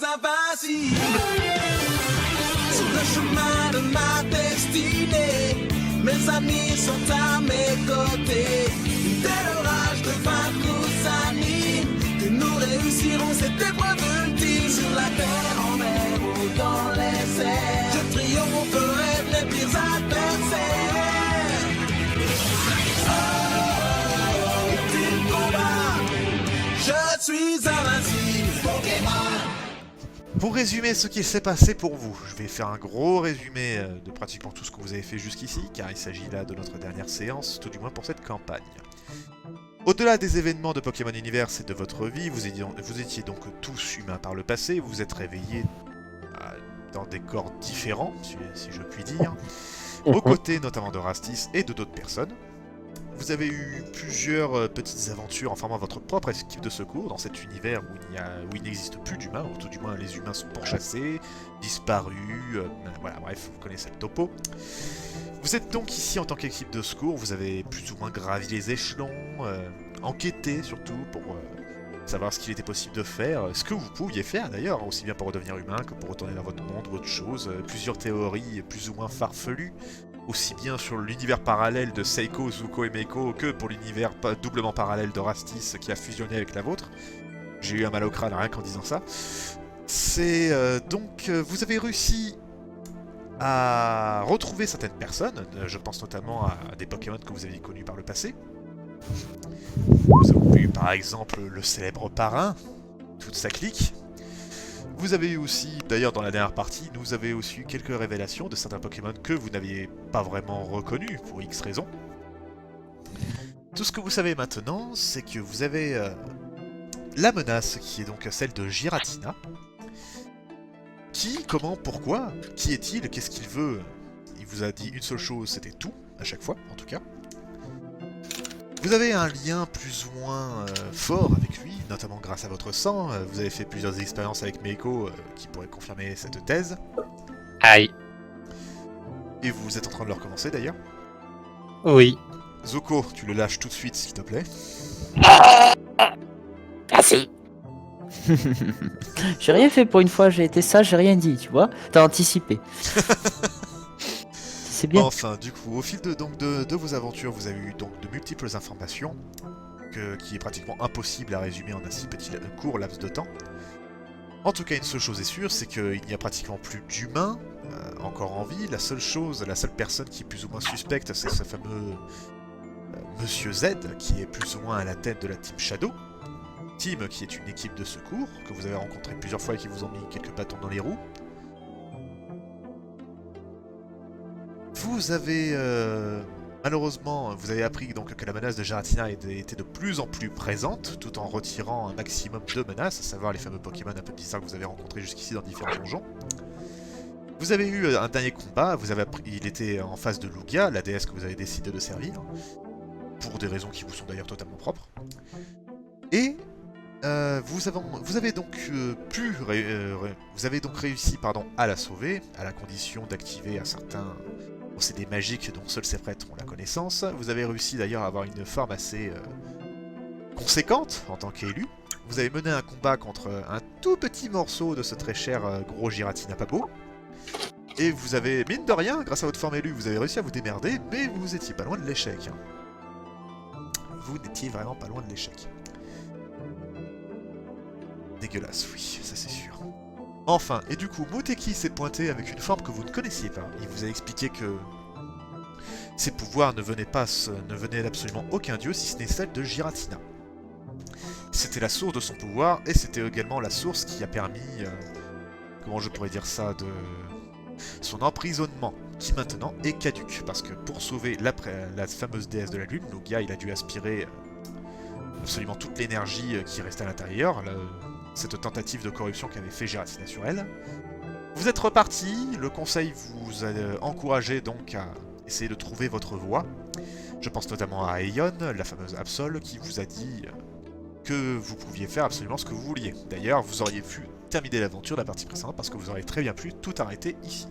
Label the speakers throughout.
Speaker 1: invincible. Sur le chemin de ma destinée, mes amis sont à mes côtés. Dès l'orage de vaincre nous anime, que nous réussirons cette épreuve ultime. Sur la terre, en mer ou dans les airs, je triompherai de mes pires adversaires. Ultime combat, je suis invincible. Pokémon.
Speaker 2: Pour résumer ce qui s'est passé pour vous, je vais faire un gros résumé de pratiquement tout ce que vous avez fait jusqu'ici, car il s'agit là de notre dernière séance, tout du moins pour cette campagne. Au-delà des événements de Pokémon Universe et de votre vie, vous étiez donc tous humains par le passé, vous vous êtes réveillés dans des corps différents, si je puis dire, aux côtés notamment de Rastis et de d'autres personnes. Vous avez eu plusieurs petites aventures en formant votre propre équipe de secours dans cet univers où il n'existe plus d'humains, ou tout du moins les humains sont pourchassés, disparus, voilà, bref, vous connaissez le topo. Vous êtes donc ici en tant qu'équipe de secours, vous avez plus ou moins gravi les échelons, enquêté surtout pour savoir ce qu'il était possible de faire, ce que vous pouviez faire d'ailleurs, aussi bien pour redevenir humain que pour retourner dans votre monde ou autre chose, plusieurs théories plus ou moins farfelues, aussi bien sur l'univers parallèle de Seiko, Zuko et Meiko que pour l'univers doublement parallèle de Rastis qui a fusionné avec la vôtre. J'ai eu un mal au crâne rien qu'en disant ça. C'est donc vous avez réussi à retrouver certaines personnes, je pense notamment à des Pokémon que vous aviez connus par le passé. Nous avons eu par exemple le célèbre parrain, toute sa clique. Vous avez eu aussi, d'ailleurs dans la dernière partie, nous avez aussi eu quelques révélations de certains Pokémon que vous n'aviez pas vraiment reconnus pour X raisons. Tout ce que vous savez maintenant, c'est que vous avez la menace qui est donc celle de Giratina. Qui, comment, pourquoi, qui est-il, qu'est-ce qu'il veut? Il vous a dit une seule chose, c'était tout, à chaque fois en tout cas. Vous avez un lien plus ou moins fort avec lui, notamment grâce à votre sang. Vous avez fait plusieurs expériences avec Meiko qui pourraient confirmer cette thèse.
Speaker 3: Aïe.
Speaker 2: Et vous êtes en train de le recommencer d'ailleurs.
Speaker 3: Oui.
Speaker 2: Zuko, tu le lâches tout de suite s'il te plaît.
Speaker 3: Merci.
Speaker 4: J'ai rien fait pour une fois, j'ai été sage, j'ai rien dit, tu vois. T'as anticipé. C'est bien.
Speaker 2: Enfin, du coup, au fil de vos aventures, vous avez eu donc de multiples informations qui est pratiquement impossible à résumer en un si court laps de temps. En tout cas, une seule chose est sûre, c'est qu'il n'y a pratiquement plus d'humains encore en vie. La seule personne qui est plus ou moins suspecte, c'est ce fameux Monsieur Z, qui est plus ou moins à la tête de la Team Shadow. Team qui est une équipe de secours, que vous avez rencontré plusieurs fois et qui vous ont mis quelques bâtons dans les roues. Vous avez malheureusement, vous avez appris donc que la menace de Giratina était de plus en plus présente, tout en retirant un maximum de menaces, à savoir les fameux Pokémon un peu bizarres que vous avez rencontrés jusqu'ici dans différents donjons. Vous avez eu un dernier combat, il était en face de Lugia, la déesse que vous avez décidé de servir, pour des raisons qui vous sont d'ailleurs totalement propres. Et vous avez donc réussi à la sauver, à la condition d'activer un certain procédé magique dont seuls ses prêtres ont la connaissance. Vous avez réussi d'ailleurs à avoir une forme assez conséquente en tant qu'élu. Vous avez mené un combat contre un tout petit morceau de ce très cher gros Giratina pas beau. Et vous avez, mine de rien, grâce à votre forme élue, vous avez réussi à vous démerder, mais vous étiez pas loin de l'échec. Vous n'étiez vraiment pas loin de l'échec. Dégueulasse, oui, ça c'est sûr. Enfin, et du coup, Moteki s'est pointé avec une forme que vous ne connaissiez pas. Il vous a expliqué que ses pouvoirs ne venaient d'absolument aucun dieu si ce n'est celle de Giratina. C'était la source de son pouvoir, et c'était également la source qui a permis, comment je pourrais dire ça, de son emprisonnement, qui maintenant est caduque. Parce que pour sauver la fameuse déesse de la lune, Lugia, il a dû aspirer absolument toute l'énergie qui restait à l'intérieur, cette tentative de corruption qu'avait fait Giratina sur elle. Vous êtes reparti, le conseil vous a encouragé donc à essayer de trouver votre voie. Je pense notamment à Aeon, la fameuse Absol, qui vous a dit que vous pouviez faire absolument ce que vous vouliez. D'ailleurs, vous auriez pu terminer l'aventure de la partie précédente parce que vous auriez très bien pu tout arrêter ici.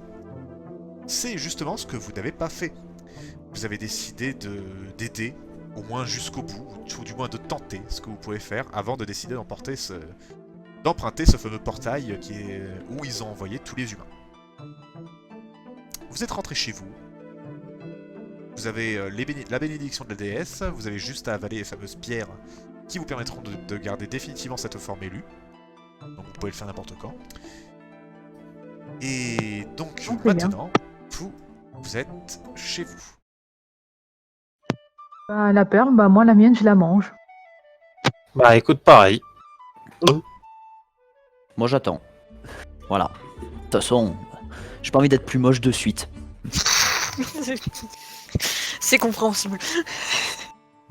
Speaker 2: C'est justement ce que vous n'avez pas fait. Vous avez décidé d'aider, au moins jusqu'au bout, ou du moins de tenter ce que vous pouvez faire avant de décider d'emporter d'emprunter ce fameux portail où ils ont envoyé tous les humains. Vous êtes rentré chez vous. Vous avez la bénédiction de la déesse. Vous avez juste à avaler les fameuses pierres qui vous permettront de garder définitivement cette forme élue. Donc vous pouvez le faire n'importe quand. Et donc maintenant, vous êtes chez vous.
Speaker 5: Bah, la perle, bah moi la mienne je la mange.
Speaker 3: Bah écoute, pareil.
Speaker 4: Moi j'attends. Voilà. De toute façon, j'ai pas envie d'être plus moche de suite.
Speaker 6: C'est compréhensible.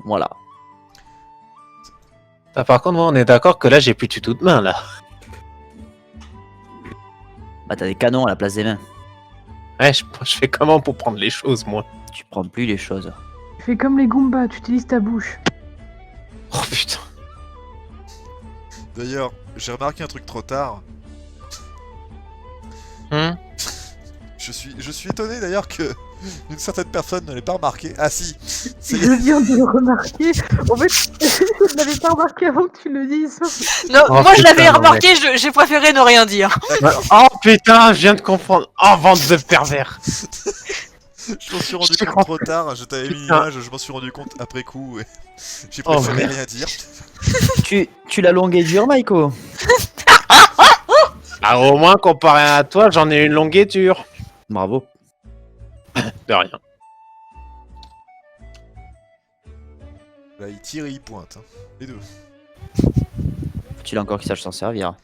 Speaker 4: Voilà.
Speaker 3: Ah, par contre, moi, on est d'accord que là, j'ai plus du tout de main, là.
Speaker 4: Bah t'as des canons à la place des mains.
Speaker 3: Ouais, je fais comment pour prendre les choses, moi?
Speaker 4: Tu prends plus les choses.
Speaker 5: Fais comme les Goombas, tu utilises ta bouche.
Speaker 3: Oh putain.
Speaker 2: D'ailleurs, j'ai remarqué un truc trop tard. Je suis étonné d'ailleurs que une certaine personne ne l'ait pas remarqué. Ah si, c'est
Speaker 5: Je viens de le remarquer. En fait, je ne l'avais pas remarqué avant que tu le dises.
Speaker 6: Non,
Speaker 3: Oh,
Speaker 6: moi je l'avais
Speaker 3: putain,
Speaker 6: remarqué, j'ai préféré ne rien dire.
Speaker 3: Oh putain, je viens de comprendre. Oh, vente de pervers.
Speaker 2: Je m'en suis rendu
Speaker 3: Je
Speaker 2: compte
Speaker 3: crois
Speaker 2: trop tard, je t'avais mis une
Speaker 3: Putain.
Speaker 2: image, je m'en suis rendu compte après coup et j'ai
Speaker 3: Oh,
Speaker 2: préféré
Speaker 3: merde.
Speaker 2: rien dire.
Speaker 4: Tu l'as longue et dure, Maiko.
Speaker 3: Ah, au moins, comparé à toi, j'en ai une longue et dure.
Speaker 4: Bravo.
Speaker 3: De rien.
Speaker 2: Là il tire et il pointe, hein. Les deux.
Speaker 4: Faut-il encore qu'il sache s'en servir.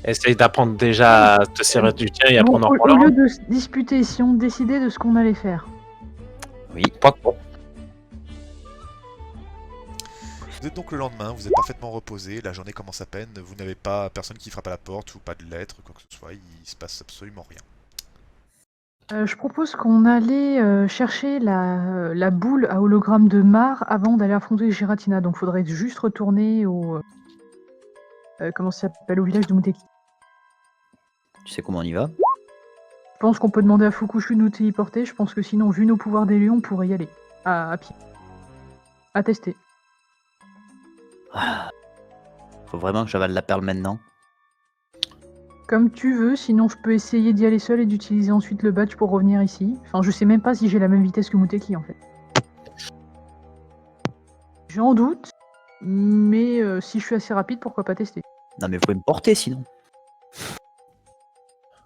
Speaker 3: Essaye d'apprendre déjà à te servir du tien et après on en
Speaker 5: Au
Speaker 3: reparlera.
Speaker 5: lieu de se disputer, si on décidait de ce qu'on allait faire.
Speaker 4: Oui.
Speaker 3: Pas trop.
Speaker 2: Vous êtes donc le lendemain, vous êtes parfaitement reposé, la journée commence à peine, vous n'avez pas personne qui frappe à la porte ou pas de lettres, quoi que ce soit, il se passe absolument rien.
Speaker 5: Je propose qu'on allait chercher la boule à hologramme de Mar avant d'aller affronter Giratina. Donc faudrait juste retourner au... comment ça s'appelle? Au village de Muteki.
Speaker 4: Tu sais comment on y va?
Speaker 5: Je pense qu'on peut demander à Fukushu de nous téléporter. Je pense que sinon, vu nos pouvoirs d'élu, on pourrait y aller. À pied. À tester.
Speaker 4: Faut vraiment que j'avale la perle maintenant.
Speaker 5: Comme tu veux, sinon je peux essayer d'y aller seul et d'utiliser ensuite le badge pour revenir ici. Enfin, je sais même pas si j'ai la même vitesse que Muteki en fait. J'en doute, mais si je suis assez rapide, pourquoi pas tester.
Speaker 4: Non mais vous pouvez me porter sinon.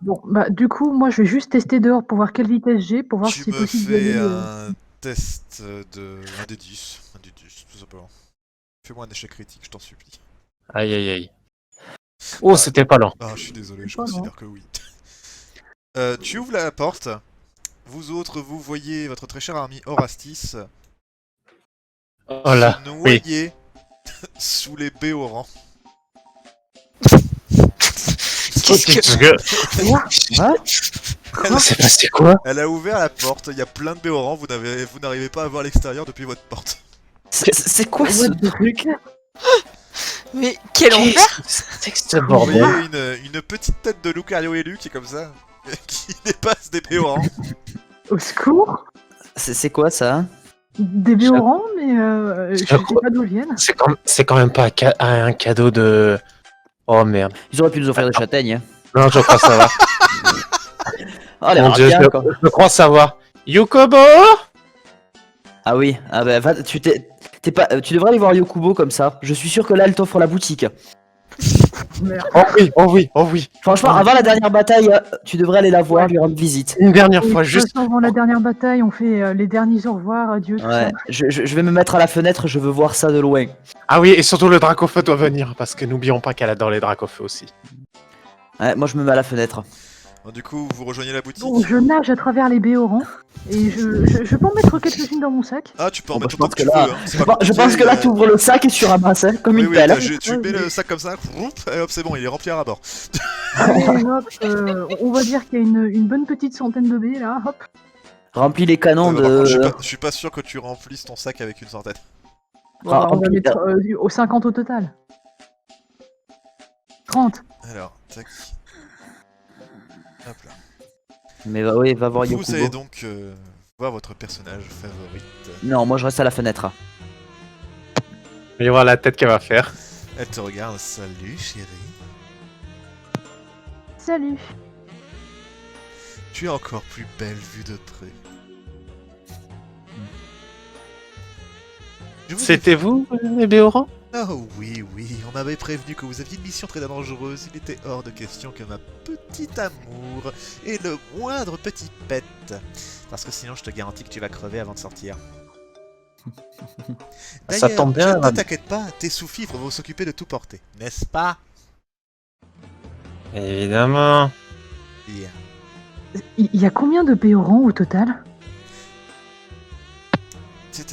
Speaker 5: Bon, bah du coup, moi je vais juste tester dehors pour voir quelle vitesse j'ai, pour voir si
Speaker 2: Tu
Speaker 5: c'est
Speaker 2: me
Speaker 5: possible d'y aller.
Speaker 2: fais un test de 1 des 10, tout simplement. Fais-moi un échec critique, je t'en supplie.
Speaker 3: Aïe aïe aïe. Oh, c'était pas lent.
Speaker 2: Ah, je suis désolé, je
Speaker 5: Pas
Speaker 2: considère que oui. Tu ouvres la porte. Vous autres, vous voyez votre très cher ami Horastis
Speaker 3: Oh là.
Speaker 2: se noyer sous les béorans.
Speaker 6: Qu'est-ce que...
Speaker 4: Quoi?
Speaker 3: C'est passé quoi?
Speaker 2: Elle a ouvert la porte, il y a plein de béorans, vous n'arrivez pas à voir l'extérieur depuis votre porte.
Speaker 4: C'est quoi ce truc?
Speaker 6: Mais quel enfer!
Speaker 3: C'est que ce
Speaker 2: Vous
Speaker 3: bordel.
Speaker 2: voyez une petite tête de Lucario élu qui est comme ça, qui dépasse des béorans.
Speaker 5: Au secours!
Speaker 4: C'est quoi ça?
Speaker 5: Des béorans, mais je sais
Speaker 3: crois-
Speaker 5: pas d'où ils viennent.
Speaker 3: C'est quand même pas un cadeau de... Oh merde.
Speaker 4: Ils auraient pu nous offrir des châtaignes.
Speaker 3: Non, je crois savoir.
Speaker 4: Oh les
Speaker 3: Mon Dieu,
Speaker 4: rapiens, quoi.
Speaker 3: je crois savoir. Yukobo!
Speaker 4: Ah oui, ah bah, tu devrais aller voir Yokubo comme ça. Je suis sûr que là elle t'offre la boutique.
Speaker 5: Merde.
Speaker 3: Oh oui, oh oui, oh oui.
Speaker 4: Franchement, avant la dernière bataille, tu devrais aller la voir, lui rendre visite.
Speaker 3: Une dernière
Speaker 5: Et
Speaker 3: fois,
Speaker 5: de toute
Speaker 3: juste...
Speaker 5: façon, avant la dernière bataille, on fait les derniers au revoir, adieu, tout
Speaker 4: Ouais,
Speaker 5: ça.
Speaker 4: je vais me mettre à la fenêtre, je veux voir ça de loin.
Speaker 3: Ah oui, et surtout le Dracofeu doit venir, parce que n'oublions pas qu'elle adore les Dracofeu aussi.
Speaker 4: Ouais, moi je me mets à la fenêtre.
Speaker 2: Bon, du coup, vous rejoignez la boutique.
Speaker 5: Bon, je nage à travers les béorans et je peux en mettre quelques-unes dans mon sac.
Speaker 2: Ah, tu peux en
Speaker 4: Bon,
Speaker 2: mettre
Speaker 4: bah,
Speaker 2: autant que tu veux. Hein. c'est pas
Speaker 4: Je pense
Speaker 2: compliqué,
Speaker 4: que là tu ouvres le sac et tu ramasses hein, comme
Speaker 2: Oui,
Speaker 4: une
Speaker 2: oui,
Speaker 4: pelle.
Speaker 2: tu mets le sac comme ça, et hop, c'est bon, il est rempli à ras-bord.
Speaker 5: Allez, hop, on va dire qu'il y a une bonne petite centaine de baies là, hop.
Speaker 4: Remplis les canons
Speaker 2: Par contre,
Speaker 4: de...
Speaker 2: je suis pas sûr que tu remplisses ton sac avec une centaine.
Speaker 5: Bon, bah, on va
Speaker 4: remplis-
Speaker 5: mettre au 50 au total. 30.
Speaker 2: Alors, tac. Hop là.
Speaker 4: Mais bah oui, va voir
Speaker 2: Vous allez
Speaker 4: Yokubo.
Speaker 2: donc voir votre personnage favorite.
Speaker 4: Non, moi je reste à la fenêtre.
Speaker 3: Mais voir la tête qu'elle va faire.
Speaker 2: Elle te regarde. Salut, chérie.
Speaker 5: Salut.
Speaker 2: Tu es encore plus belle vue de près. Je vous ai-
Speaker 3: C'était vous, les Béorans?
Speaker 2: Oh oui, oui, on m'avait prévenu que vous aviez une mission très dangereuse. Il était hors de question que ma petite amour ait le moindre petit pet. Parce que sinon, je te garantis que tu vas crever avant de sortir.
Speaker 3: Ça
Speaker 2: D'ailleurs,
Speaker 3: tombe bien,
Speaker 2: ne
Speaker 3: Rab.
Speaker 2: t'inquiète pas, tes sous-fifres vont s'occuper de tout porter, n'est-ce pas?
Speaker 3: Évidemment.
Speaker 2: Bien.
Speaker 5: Il y a combien de Béorans au total?
Speaker 2: Tiens.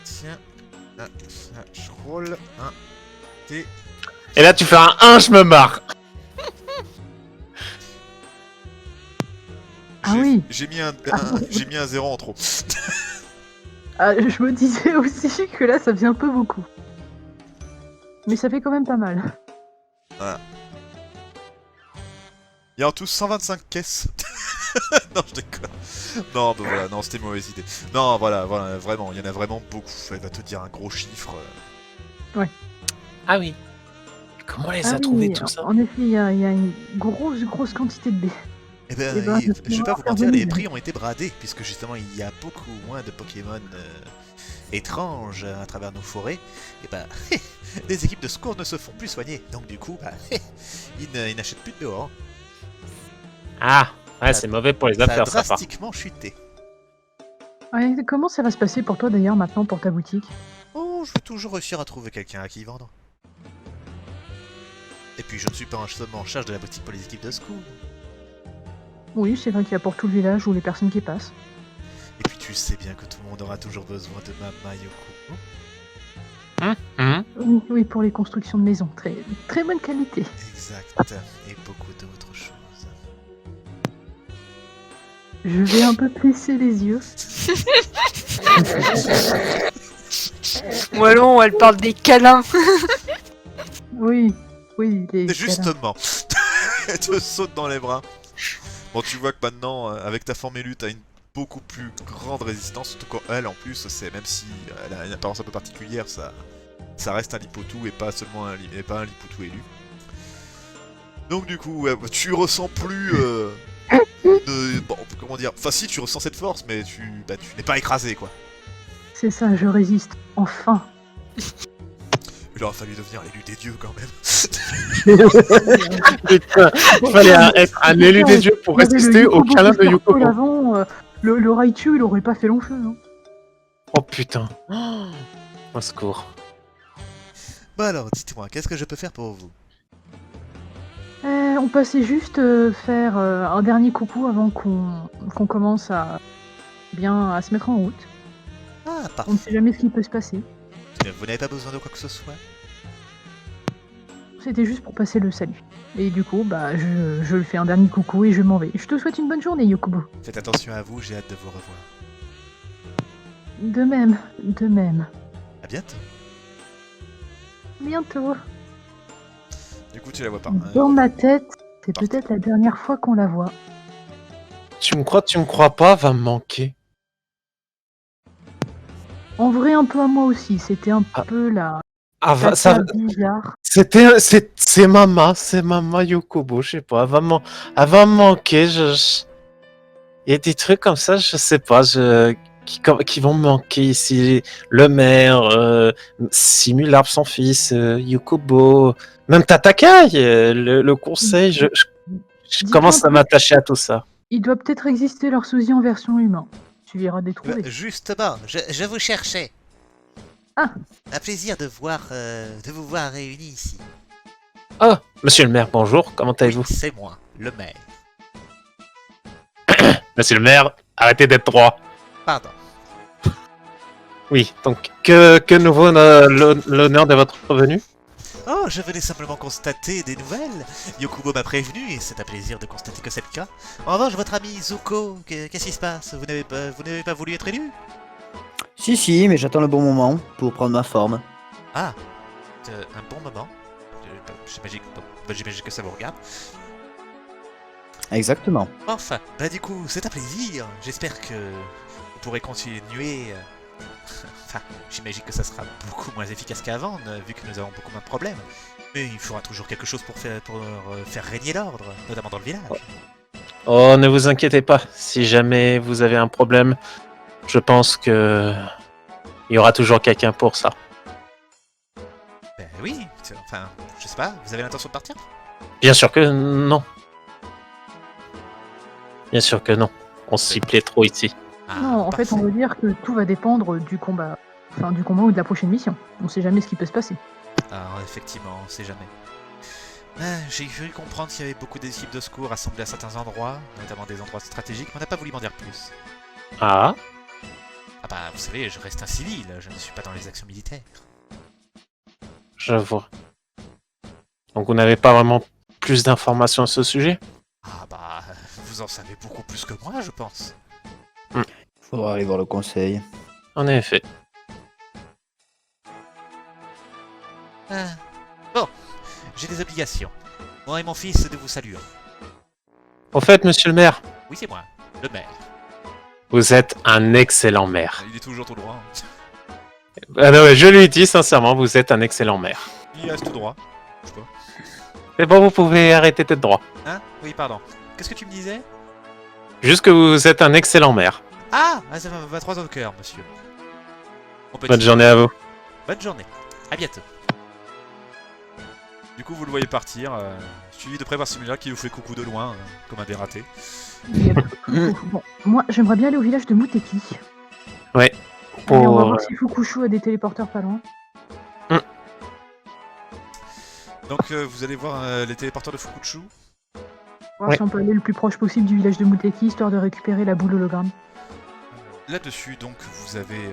Speaker 2: Tiens. Je roule un T.
Speaker 3: Et là, tu fais un 1, je me marre.
Speaker 5: Ah oui.
Speaker 2: J'ai mis un 0 en trop.
Speaker 5: Ah, je me disais aussi que là, ça faisait un peu beaucoup. Mais ça fait quand même pas mal.
Speaker 2: Il y a en tout 125 caisses. Non, je déconne. Non, bah voilà, non, c'était une mauvaise idée. Non, voilà, vraiment, il y en a vraiment beaucoup. Elle va te dire un gros chiffre.
Speaker 3: Ah oui. Comment elle les
Speaker 5: Ah
Speaker 3: a trouvés
Speaker 5: oui,
Speaker 3: tout ça?
Speaker 5: en effet, il y a une grosse quantité de baies.
Speaker 2: Eh ben,
Speaker 5: Eh ben,
Speaker 2: je vais pas vous
Speaker 5: faire
Speaker 2: mentir, les
Speaker 5: venir.
Speaker 2: prix ont été bradés, puisque justement, il y a beaucoup moins de Pokémon étranges à travers nos forêts. Et bah, les équipes de secours ne se font plus soigner. Donc du coup, bah, ils n'achètent plus de dehors.
Speaker 3: Ah, ouais, c'est mauvais pour les
Speaker 2: Ça a
Speaker 3: affaires, ça part.
Speaker 2: drastiquement chuté.
Speaker 5: Ouais, comment ça va se passer pour toi d'ailleurs maintenant pour ta boutique?
Speaker 2: Oh, je vais toujours réussir à trouver quelqu'un à qui vendre. Et puis, je ne suis pas seulement en charge de la boutique pour les équipes de secours.
Speaker 5: Oui, c'est vrai qu'il y a pour tout le village ou les personnes qui passent.
Speaker 2: Et puis, tu sais bien que tout le monde aura toujours besoin de ma Mayoko.
Speaker 5: Oui, oui, pour les constructions de maisons. Très bonne qualité.
Speaker 2: Exact. Et beaucoup d'autres choses.
Speaker 5: Je vais un peu plisser les yeux.
Speaker 6: Wallon, elle parle des câlins.
Speaker 5: Oui, les câlins.
Speaker 2: Justement, elle te saute dans les bras. Bon, tu vois que maintenant, avec ta forme élue, t'as une beaucoup plus grande résistance. Surtout quand elle, en plus, c'est même si elle a une apparence un peu particulière, ça reste un Lipotou et pas seulement un Lipotou élu. Donc du coup, ouais, tu ressens plus bon, comment dire. Enfin, si, tu ressens cette force, mais tu n'es pas écrasé, quoi.
Speaker 5: C'est ça, je résiste. Enfin.
Speaker 2: Il aura fallu devenir l'élu des dieux quand même.
Speaker 3: Putain, il fallait être un élu des dieux pour
Speaker 5: Il y avait le
Speaker 3: résister au
Speaker 5: Yukobo
Speaker 3: câlin de
Speaker 5: Crystal
Speaker 3: Yukobo.
Speaker 5: avant, le Raichu, il aurait pas fait long feu. Hein.
Speaker 3: Oh putain. Au secours.
Speaker 2: Bah alors, dites-moi, qu'est-ce que je peux faire pour vous?
Speaker 5: On passait juste faire un dernier coucou avant qu'on commence à se mettre en route.
Speaker 2: Ah,
Speaker 5: On
Speaker 2: parfait.
Speaker 5: ne sait jamais ce qui peut se passer.
Speaker 2: Vous n'avez pas besoin de quoi que ce soit?
Speaker 5: C'était juste pour passer le salut. Et du coup, bah, je le fais un dernier coucou et je m'en vais. Je te souhaite une bonne journée, Yokobo.
Speaker 2: Faites attention à vous, j'ai hâte de vous revoir.
Speaker 5: De même, de même.
Speaker 2: À bientôt.
Speaker 5: Bientôt.
Speaker 2: Du coup, tu la vois pas.
Speaker 5: Dans ma tête, c'est peut-être la dernière fois qu'on la voit.
Speaker 3: Tu me crois pas, va me manquer.
Speaker 5: En vrai, un peu à moi aussi. C'était un peu la
Speaker 3: Ah,
Speaker 5: ça bizarre.
Speaker 3: c'est Mama Yokobo, je sais pas, elle va me manquer, il y a des trucs comme ça, je sais pas, qui vont me manquer ici, le maire, Simularp son fils, Yokobo, même Tatakai, le conseil, je
Speaker 5: Dis-toi
Speaker 3: commence à
Speaker 5: que-
Speaker 3: m'attacher à tout ça.
Speaker 5: Il doit peut-être exister leur sosie en version humain. Tu iras des trouver.
Speaker 2: Justement, je vous cherchais.
Speaker 5: Ah.
Speaker 2: Un plaisir de vous voir réunis ici.
Speaker 3: Oh, monsieur le maire, bonjour, comment allez-vous?
Speaker 2: Oui, c'est moi, le maire.
Speaker 3: Monsieur le maire, arrêtez d'être droit.
Speaker 2: Pardon.
Speaker 3: Oui, donc, que nous vaut l'honneur de votre venue?
Speaker 2: Oh, je venais simplement constater des nouvelles. Yokubo m'a prévenu et c'est un plaisir de constater que c'est le cas. En revanche, votre ami Zuko, qu'est-ce qui se passe? Vous n'avez pas voulu être élu?
Speaker 4: Si, mais j'attends le bon moment pour prendre ma forme.
Speaker 2: Ah, un bon moment. J'imagine que ça vous regarde.
Speaker 4: Exactement.
Speaker 2: Enfin, bah du coup, c'est un plaisir. J'espère que vous pourrez continuer Enfin, j'imagine que ça sera beaucoup moins efficace qu'avant, vu que nous avons beaucoup moins de problèmes. Mais il faudra toujours quelque chose pour faire régner l'ordre, notamment dans le village.
Speaker 3: Oh, ne vous inquiétez pas. Si jamais vous avez un problème, je pense que il y aura toujours quelqu'un pour ça.
Speaker 2: Ben oui, enfin, je sais pas, vous avez l'intention de partir?
Speaker 3: Bien sûr que non. Bien sûr que non. On s'y plaît trop ici.
Speaker 2: Ah,
Speaker 5: Non, en fait,
Speaker 2: parfait.
Speaker 5: on veut dire que tout va dépendre du combat. Enfin, du combat ou de la prochaine mission. On sait jamais ce qui peut se passer.
Speaker 2: Alors effectivement, on sait jamais. J'ai cru comprendre qu'il y avait beaucoup d'équipes de secours assemblées à certains endroits, notamment des endroits stratégiques, mais on n'a pas voulu m'en dire plus.
Speaker 3: Ah,
Speaker 2: Ah bah, vous savez, je reste un civil, je ne suis pas dans les actions militaires.
Speaker 3: je vois. Donc vous n'avez pas vraiment plus d'informations à ce sujet?
Speaker 2: Ah bah, vous en savez beaucoup plus que moi, je pense.
Speaker 4: Faudra aller voir le conseil.
Speaker 3: En effet.
Speaker 2: Bon, j'ai des obligations. Moi et mon fils de vous saluer.
Speaker 3: Au fait, monsieur le maire,
Speaker 2: Oui, c'est moi, le maire.
Speaker 3: vous êtes un excellent maire.
Speaker 2: Il est toujours tout droit.
Speaker 3: Ah non, je lui dis sincèrement, vous êtes un excellent maire.
Speaker 2: Il reste tout droit. Je sais pas.
Speaker 3: C'est bon, vous pouvez arrêter d'être droit.
Speaker 2: Hein? Oui, pardon. Qu'est-ce que tu me disais?
Speaker 3: Juste que vous êtes un excellent maire.
Speaker 2: Ah, ça va droit au cœur, monsieur. Mon petit.
Speaker 3: Bonne journée à vous.
Speaker 2: Bonne journée. À bientôt. Du coup, vous le voyez partir, suivi de près par Simula qui vous fait coucou de loin, comme un dératé.
Speaker 5: Bon, moi, j'aimerais bien aller au village de Muteki.
Speaker 3: Ouais.
Speaker 5: Et on va
Speaker 3: Pour...
Speaker 5: voir si Fukushu a des téléporteurs pas loin.
Speaker 2: Donc, vous allez voir les téléporteurs de Fukuchu.
Speaker 5: Voir
Speaker 3: Ouais.
Speaker 5: si on peut aller le plus proche possible du village de Muteki, histoire de récupérer la boule hologramme.
Speaker 2: Là-dessus, donc, vous avez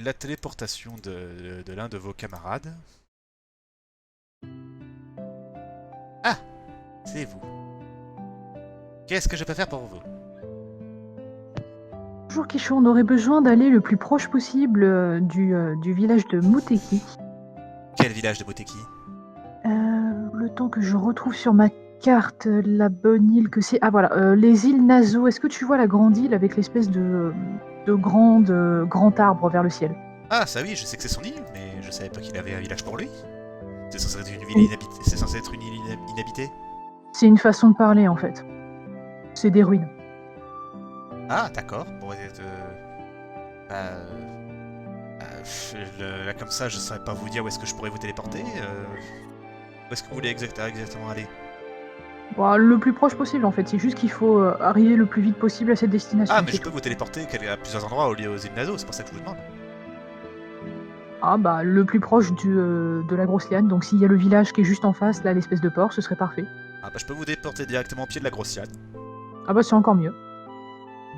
Speaker 2: la téléportation de l'un de vos camarades. Ah, c'est vous. Qu'est-ce que je peux faire pour vous?
Speaker 5: Bonjour Kisho, on aurait besoin d'aller le plus proche possible du village de Muteki.
Speaker 2: Quel village de Boteki?
Speaker 5: Le temps que je retrouve sur ma carte la bonne île que c'est... Ah voilà, les îles Nazo. Est-ce que tu vois la grande île avec l'espèce de grand arbre vers le ciel?
Speaker 2: Ah, ça oui, je sais que c'est son île, mais je savais pas qu'il avait un village pour lui. C'est censé être une ville inhabitée. C'est censé être une île inhabitée.
Speaker 5: C'est une façon de parler en fait. C'est des ruines.
Speaker 2: Ah, d'accord. Bon, là, comme ça, je saurais pas vous dire où est-ce que je pourrais vous téléporter. Où est-ce que vous voulez exactement aller?
Speaker 5: Bon, le plus proche possible en fait. C'est juste qu'il faut arriver le plus vite possible à cette destination.
Speaker 2: Ah, mais
Speaker 5: c'est
Speaker 2: je peux vous téléporter à plusieurs endroits au lieu aux îles Nazo, c'est pour ça que je vous demande.
Speaker 5: Ah bah le plus proche de la grosse liane. Donc s'il y a le village qui est juste en face, là l'espèce de port, ce serait parfait.
Speaker 2: Ah, bah, je peux vous téléporter directement au pied de la grosse Yann.
Speaker 5: Ah bah c'est encore mieux.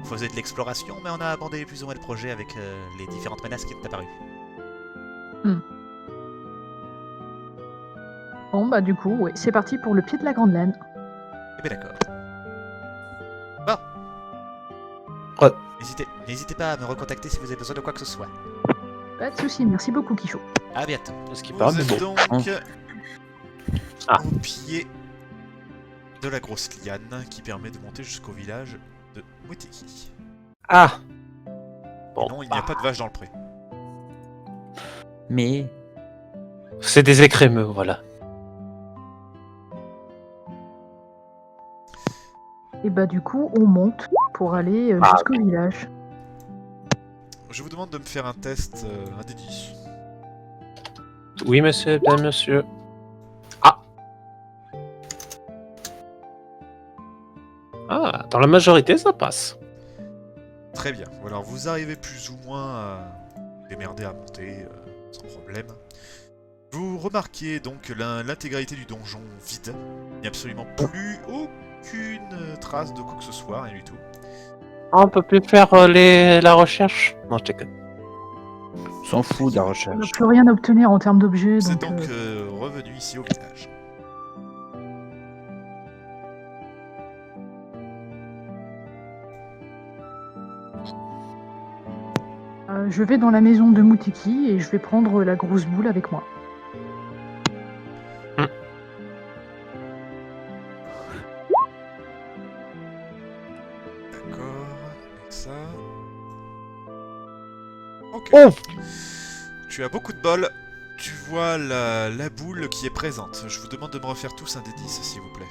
Speaker 2: On faisait de l'exploration, mais on a abandonné plus ou moins le projet avec les différentes menaces qui sont apparues.
Speaker 5: Bon bah du coup, ouais, c'est parti pour le pied de la grande laine.
Speaker 2: Eh bien, d'accord. Bon.
Speaker 3: Ouais.
Speaker 2: N'hésitez pas à me recontacter si vous avez besoin de quoi que ce soit.
Speaker 5: Pas de soucis, merci beaucoup Kisho.
Speaker 2: À bientôt.
Speaker 3: Ce qui
Speaker 2: Vous
Speaker 3: parle,
Speaker 2: êtes
Speaker 3: mais bon.
Speaker 2: donc
Speaker 3: Ah.
Speaker 2: au pied de la grosse liane qui permet de monter jusqu'au village de Muteki.
Speaker 3: Ah.
Speaker 2: Et
Speaker 3: Bon,
Speaker 2: non, il n'y a pas de vache dans le pré.
Speaker 4: Mais
Speaker 3: c'est des écrémeux, voilà.
Speaker 5: Et bah du coup, on monte pour aller
Speaker 3: Ah,
Speaker 5: jusqu'au village.
Speaker 2: Je vous demande de me faire un test, un des 10.
Speaker 3: Oui, monsieur, bien, monsieur. Ah, dans la majorité, ça passe.
Speaker 2: Très bien. Alors vous arrivez plus ou moins à démerder à monter sans problème. Vous remarquez donc l'intégralité du donjon vide. Il n'y a absolument plus aucune trace de quoi que ce soit, rien du tout.
Speaker 3: On peut plus faire la recherche? Non, je déconne.
Speaker 4: on s'en fout de la
Speaker 5: On n'a
Speaker 4: recherche.
Speaker 5: plus rien à obtenir en termes d'objets,
Speaker 2: Vous êtes
Speaker 5: donc...
Speaker 2: donc revenu ici au village.
Speaker 5: je vais dans la maison de Muteki et je vais prendre la grosse boule avec moi.
Speaker 2: D'accord, avec ça. Ok.
Speaker 3: Oh.
Speaker 2: Tu as beaucoup de bol. Tu vois la boule qui est présente. Je vous demande de me refaire tous un des 10, s'il vous plaît.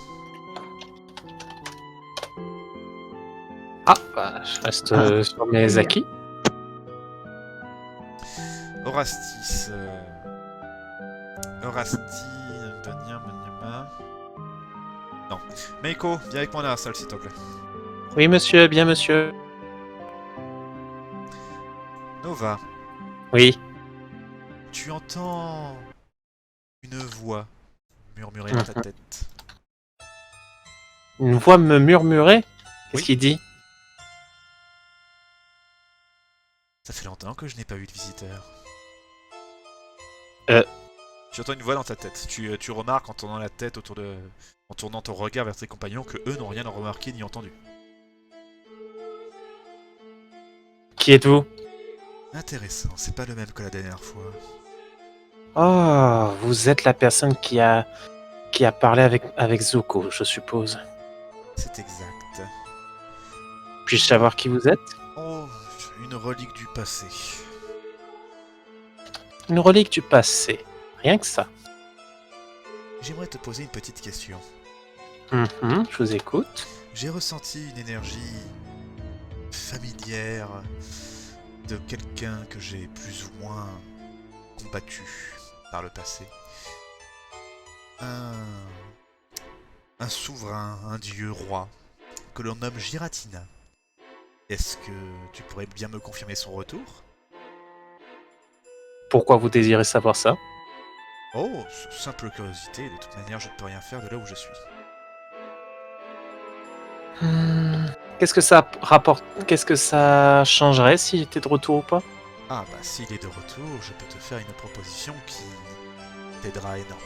Speaker 3: Ah, bah, je reste sur mes acquis.
Speaker 2: Orastis. Non. Meiko, viens avec moi dans la salle, s'il te plaît.
Speaker 3: Oui, monsieur, bien, monsieur.
Speaker 2: Nova,
Speaker 3: Oui.
Speaker 2: tu entends une voix murmurer dans ta tête.
Speaker 3: Une voix me murmurait. Qu'est-ce
Speaker 2: Oui.
Speaker 3: qu'il dit?
Speaker 2: Ça fait longtemps que je n'ai pas eu de visiteur.
Speaker 3: Euh.
Speaker 2: Tu entends une voix dans ta tête. Tu remarques en tournant la tête en tournant ton regard vers tes compagnons que eux n'ont rien remarqué ni entendu.
Speaker 3: Qui êtes-vous?
Speaker 2: Intéressant, c'est pas le même que la dernière fois.
Speaker 3: Oh, vous êtes la personne qui a parlé avec Zuko, je suppose.
Speaker 2: C'est exact.
Speaker 3: Puis-je savoir qui vous êtes?
Speaker 2: Oh, une relique du passé.
Speaker 3: Une relique du passé. Rien que ça.
Speaker 2: J'aimerais te poser une petite question.
Speaker 3: Je vous écoute.
Speaker 2: J'ai ressenti une énergie familière de quelqu'un que j'ai plus ou moins combattu par le passé. Un souverain, un dieu roi, que l'on nomme Giratina. Est-ce que tu pourrais bien me confirmer son retour?
Speaker 3: Pourquoi vous désirez savoir ça?
Speaker 2: Oh, simple curiosité, de toute manière je ne peux rien faire de là où je suis.
Speaker 3: Qu'est-ce que ça rapporte? Qu'est-ce que ça changerait s'il était de retour ou pas?
Speaker 2: Ah bah s'il est de retour, je peux te faire une proposition qui t'aidera énormément.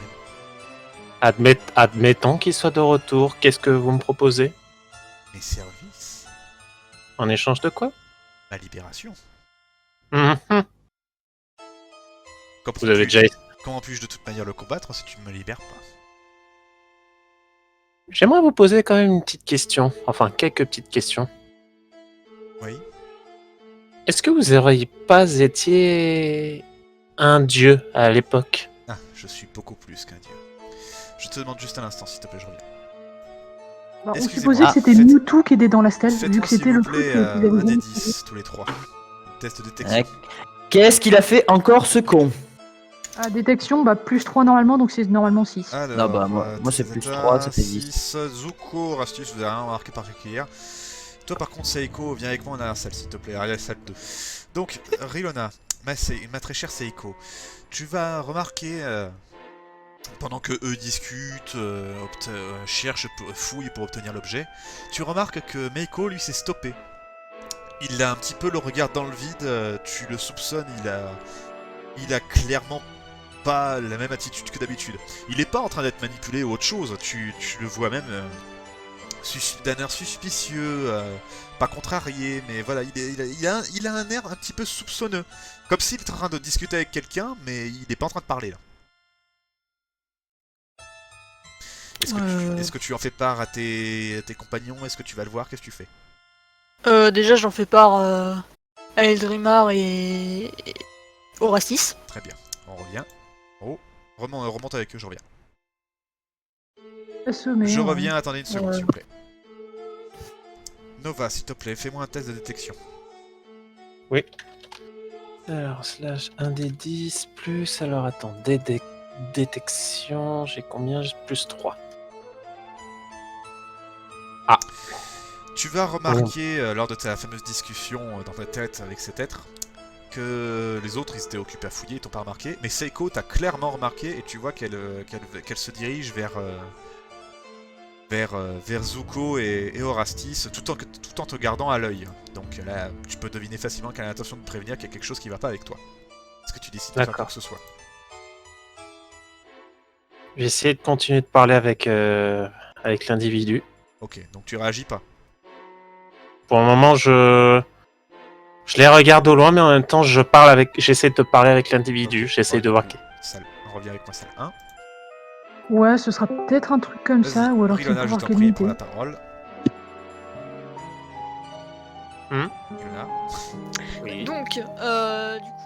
Speaker 3: Admettons qu'il soit de retour. Qu'est-ce que vous me proposez?
Speaker 2: Mes services,
Speaker 3: En échange de quoi?
Speaker 2: ma libération.
Speaker 3: Mhm.
Speaker 2: Comment
Speaker 3: Vous avez
Speaker 2: puis-je-
Speaker 3: déjà...
Speaker 2: Comment puis-je de toute manière le combattre si tu ne me libères pas?
Speaker 3: J'aimerais vous poser quand même une petite question. Enfin, quelques petites questions.
Speaker 2: Oui.
Speaker 3: Est-ce que vous auriez pas été un dieu à l'époque?
Speaker 2: Ah, je suis beaucoup plus qu'un dieu. Je te demande juste un instant, s'il te plaît, je reviens.
Speaker 5: Bah, on
Speaker 2: Excusez-moi.
Speaker 5: supposait que c'était
Speaker 2: Faites-
Speaker 5: Mewtwo qui était dans la stèle, vu que
Speaker 2: Faites-moi s'il
Speaker 5: c'était
Speaker 2: vous
Speaker 5: le truc
Speaker 2: plaît
Speaker 5: qu'ils avaient
Speaker 2: un des
Speaker 5: dit.
Speaker 2: 10, tous les trois. Test de détection.
Speaker 4: Qu'est-ce qu'il a fait encore ce con?
Speaker 5: Ah, détection, bah plus 3 normalement, donc c'est normalement 6.
Speaker 2: Alors,
Speaker 4: Non, bah, moi, c'est plus 3, ça fait 10.
Speaker 2: 6, Zuko, Rastus, vous avez rien remarqué particulière. Toi par contre, Seiko, viens avec moi dans la salle s'il te plaît, arrive à la salle 2. Donc, Rilona, ma très chère Seiko, tu vas remarquer, pendant que eux discutent, cherchent, fouillent pour obtenir l'objet, tu remarques que Meiko lui s'est stoppé. Il a un petit peu le regard dans le vide, tu le soupçonnes, il a clairement pas la même attitude que d'habitude. Il est pas en train d'être manipulé ou autre chose, tu le vois même d'un air suspicieux, pas contrarié, mais voilà, il a un air un petit peu soupçonneux. Comme s'il était en train de discuter avec quelqu'un, mais il n'est pas en train de parler là. Est-ce que tu en fais part à tes compagnons? Est-ce que tu vas le voir? Qu'est-ce que tu fais?
Speaker 6: Déjà, j'en fais part à Eldrimar et Orastis.
Speaker 2: Très bien, on revient. Oh, remonte avec eux, je reviens. Je reviens, attendez une seconde s'il vous plaît. Nova, s'il te plaît, fais-moi un test de détection.
Speaker 3: Alors, slash 1 des 10 plus... Alors, attends, détection... J'ai combien? J'ai plus 3.
Speaker 2: Tu vas remarquer, lors de ta fameuse discussion dans ta tête avec cet être, que les autres ils étaient occupés à fouiller, ils t'ont pas remarqué, mais Seiko t'a clairement remarqué et tu vois qu'elle se dirige vers Zuko et Orastis tout en te gardant à l'œil. Donc là, tu peux deviner facilement qu'elle a l'intention de prévenir qu'il y a quelque chose qui va pas avec toi. Est-ce que tu décides de faire quoi que ce soit?
Speaker 3: J'ai essayé de continuer de parler avec l'individu.
Speaker 2: Ok, donc tu réagis pas.
Speaker 3: Pour le moment, je les regarde au loin, mais en même temps, j'essaie de parler avec l'individu.
Speaker 2: Ok,
Speaker 3: J'essaie de voir qui.
Speaker 2: On revient avec moi, salle 1.
Speaker 5: Ouais, ce sera peut-être un truc comme ça, ou alors c'est
Speaker 2: Rilona,
Speaker 5: une
Speaker 2: je
Speaker 5: pouvoir
Speaker 2: t'en
Speaker 5: qui est
Speaker 2: prie,
Speaker 5: limité.
Speaker 2: prends la parole. Rilona.
Speaker 7: Oui.
Speaker 6: Donc, du coup,